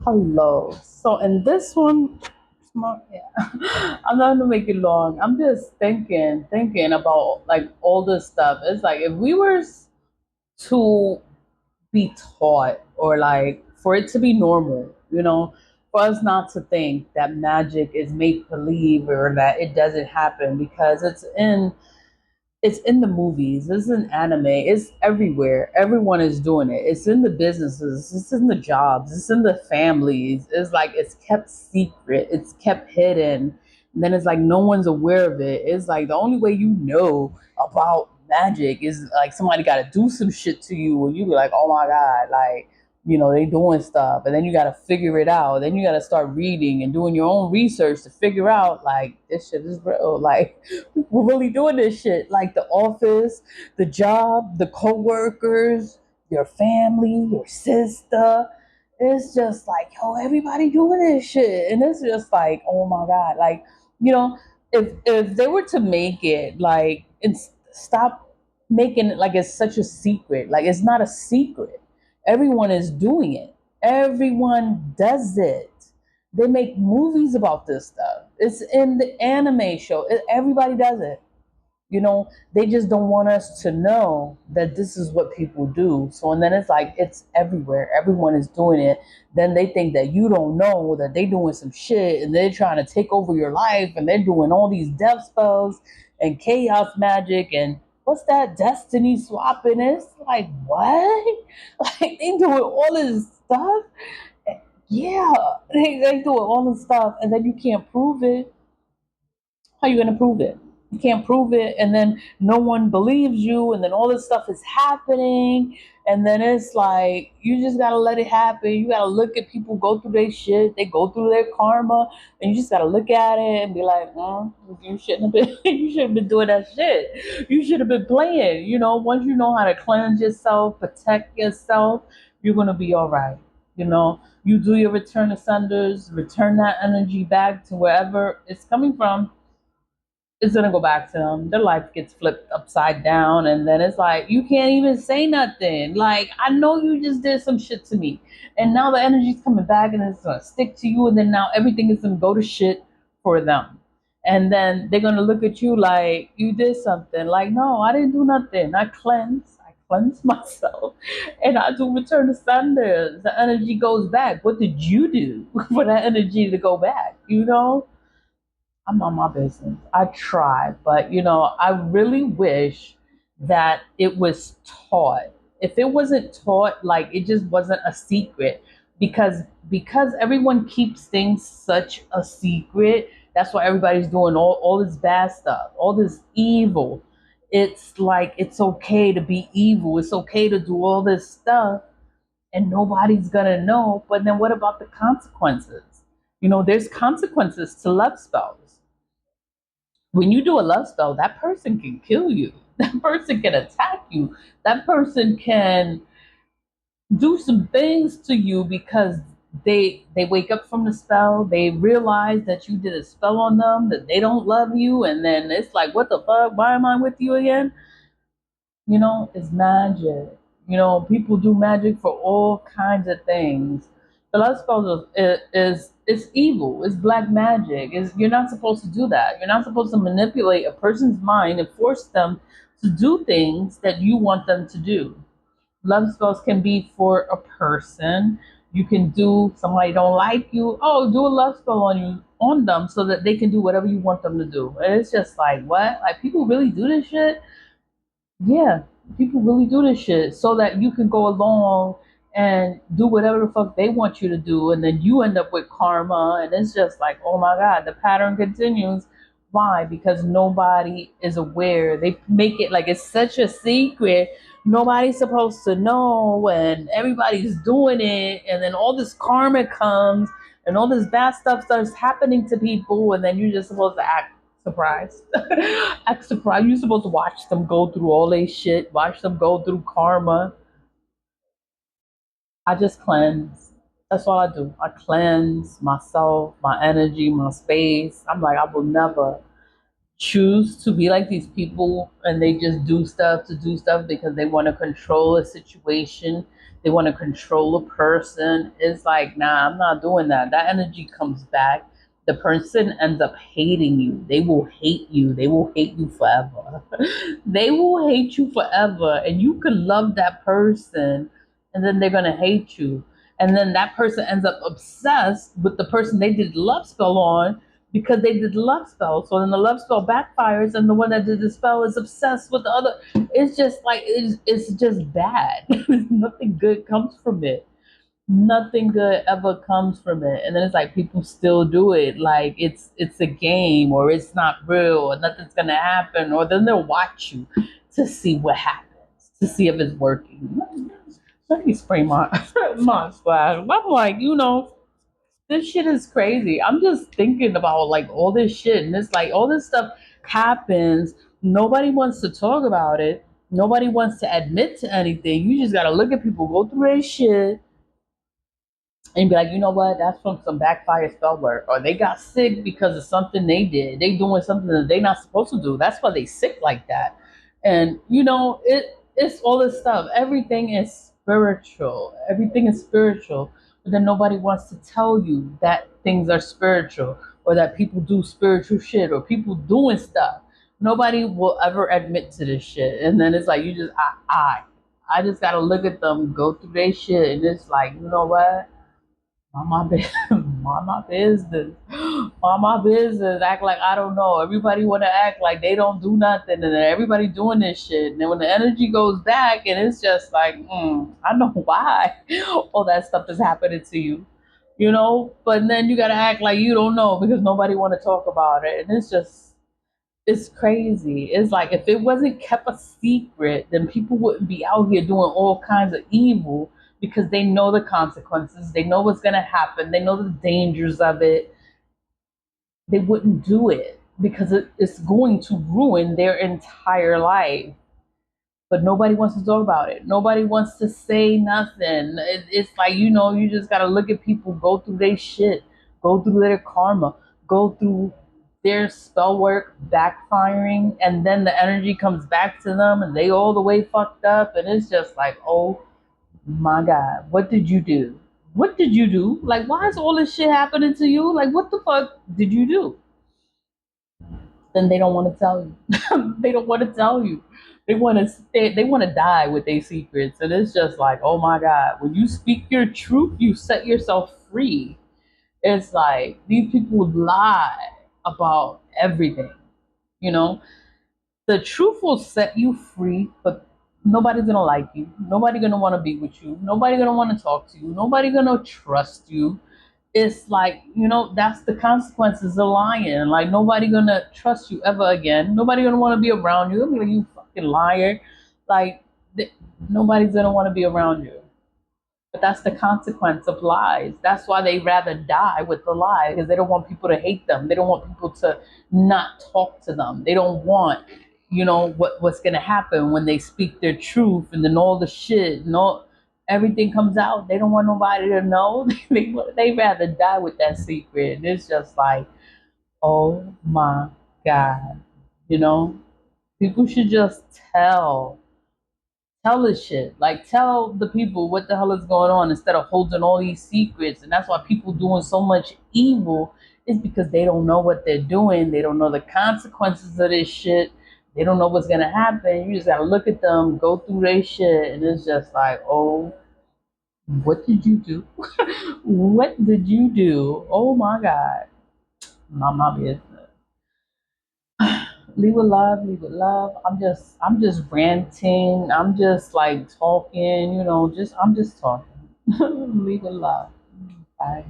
Hello. So in this one, yeah, I'm not gonna make it long. I'm just thinking about like all this stuff. It's like if we were to be taught or like for it to be normal, for us not to think that magic is make believe or that it doesn't happen because it's in the movies, it's in anime, it's everywhere. Everyone is doing it. It's in the businesses, it's in the jobs, it's in the families. It's like it's kept secret, it's kept hidden. And then it's like no one's aware of it. It's like the only way you know about magic is like somebody got to do some shit to you, and you be like, oh my god, like they doing stuff, and then you got to figure it out. Then you got to start reading and doing your own research to figure out like this shit is real. Like we're really doing this shit. Like the office, the job, the co-workers, your family, your sister. It's just like, yo, everybody doing this shit. And it's just like, oh my God. Like, you know, if they were to make it like it's stop making it like it's such a secret. Like it's not a secret. Everyone is doing it. Everyone does it. They make movies about this stuff. It's in the anime show. Everybody does it. They just don't want us to know that this is what people do. So, and then it's like it's everywhere. Everyone is doing it. Then they think that you don't know that they doing some shit and they're trying to take over your life and they're doing all these death spells and chaos magic and what's that destiny swapping? It's like what? Like they doing all this stuff. Yeah, they doing all this stuff and then you can't prove it. How you gonna prove it? You can't prove it, and then no one believes you, and then all this stuff is happening, and then it's like you just gotta let it happen. You gotta look at people go through their shit, they go through their karma, and you just gotta look at it and be like, you shouldn't have been, you shouldn't have been doing that shit. You should have been playing. Once you know how to cleanse yourself, protect yourself, you're gonna be all right. You do your return of senders, return that energy back to wherever it's coming from. It's gonna go back to them. Their life gets flipped upside down, and then it's like you can't even say nothing. Like I know you just did some shit to me, and now the energy's coming back, and it's gonna stick to you, and then now everything is gonna go to shit for them, and then they're gonna look at you like you did something. Like no, I didn't do nothing. I cleanse myself, and I do return to sender. The energy goes back. What did you do for that energy to go back? I'm on my business. I try, but I really wish that it was taught. If it wasn't taught, like it just wasn't a secret, because everyone keeps things such a secret. That's why everybody's doing all this bad stuff, all this evil. It's like it's okay to be evil. It's okay to do all this stuff, and nobody's gonna know. But then what about the consequences? There's consequences to love spells. When you do a love spell, that person can kill you. That person can attack you. That person can do some things to you because they wake up from the spell. They realize that you did a spell on them, that they don't love you, and then it's like, what the fuck? Why am I with you again? It's magic. People do magic for all kinds of things. The love spell is it's evil. It's black magic. You're not supposed to do that. You're not supposed to manipulate a person's mind and force them to do things that you want them to do. Love spells can be for a person. You can do somebody don't like you. Oh, do a love spell on them so that they can do whatever you want them to do. And it's just like what? Like people really do this shit? Yeah, people really do this shit so that you can go along and do whatever the fuck they want you to do, and then you end up with karma, and it's just like, oh my god, the pattern continues. Why? Because nobody is aware. They make it like it's such a secret. Nobody's supposed to know, and everybody's doing it, and then all this karma comes, and all this bad stuff starts happening to people, and then you're just supposed to act surprised. Act surprised. You're supposed to watch them go through all they shit, watch them go through karma. I just cleanse. That's all I do. I cleanse myself, my energy, my space. I'm like, I will never choose to be like these people and they just do stuff to do stuff because they want to control a situation. They want to control a person. It's like, nah, I'm not doing that. That energy comes back. The person ends up hating you. They will hate you. They will hate you forever. They will hate you forever. And you could love that person and then they're gonna hate you. And then that person ends up obsessed with the person they did love spell on because they did love spell. So then the love spell backfires, and the one that did the spell is obsessed with the other. It's just like it's just bad. Nothing good comes from it. Nothing good ever comes from it. And then it's like people still do it like it's a game, or it's not real, or nothing's gonna happen, or then they'll watch you to see what happens, to see if it's working. Let me spray my my splash. I'm like, this shit is crazy. I'm just thinking about like all this shit, and it's like all this stuff happens. Nobody wants to talk about it. Nobody wants to admit to anything. You just gotta look at people go through their shit and be like, you know what? That's from some backfire spell work, or they got sick because of something they did. They doing something that they not supposed to do. That's why they sick like that. And it's all this stuff. Everything is spiritual. Everything is spiritual. But then nobody wants to tell you that things are spiritual, or that people do spiritual shit, or people doing stuff. Nobody will ever admit to this shit. And then it's like you just I just gotta look at them go through their shit, and it's like, you know what? Mind my business. Mind my business. Mind my business. Act like I don't know. Everybody want to act like they don't do nothing, and then everybody doing this shit. And then when the energy goes back, and it's just like, I know why all that stuff is happening to you, But then you gotta act like you don't know because nobody want to talk about it, and it's crazy. It's like if it wasn't kept a secret, then people wouldn't be out here doing all kinds of evil because they know the consequences. They know what's going to happen. They know the dangers of it. They wouldn't do it because it's going to ruin their entire life. But nobody wants to talk about it. Nobody wants to say nothing. It's like, you just got to look at people go through their shit, go through their karma, go through their spell work backfiring, and then the energy comes back to them and they all the way fucked up. And it's just like, oh my God, what did you do? What did you do? Like, why is all this shit happening to you? Like, what the fuck did you do? Then they don't want to tell you. They don't want to tell you. They want to stay. They want to die with their secrets, and it's just like, oh my God, when you speak your truth, you set yourself free. It's like these people lie about everything. You know, the truth will set you free, but nobody's gonna like you. Nobody's gonna want to be with you. Nobody's gonna want to talk to you. Nobody's gonna trust you. It's like, that's the consequences of lying. Like nobody gonna trust you ever again. Nobody gonna want to be around you. They'll be like, you fucking liar. Like nobody's gonna want to be around you. But that's the consequence of lies. That's why they rather die with the lie, because they don't want people to hate them. They don't want people to not talk to them. They don't want, what's gonna happen when they speak their truth, and then all the shit, everything comes out. They don't want nobody to know. They rather die with that secret. And it's just like, oh my God, people should just tell this shit. Like tell the people what the hell is going on instead of holding all these secrets. And that's why people doing so much evil is because they don't know what they're doing. They don't know the consequences of this shit. They don't know what's gonna happen. You just gotta look at them, go through their shit, and it's just like, oh, what did you do? What did you do? Oh my God. Not my business. Leave with love, leave with love. I'm just ranting. I'm just like talking, I'm just talking. Leave with love. Bye.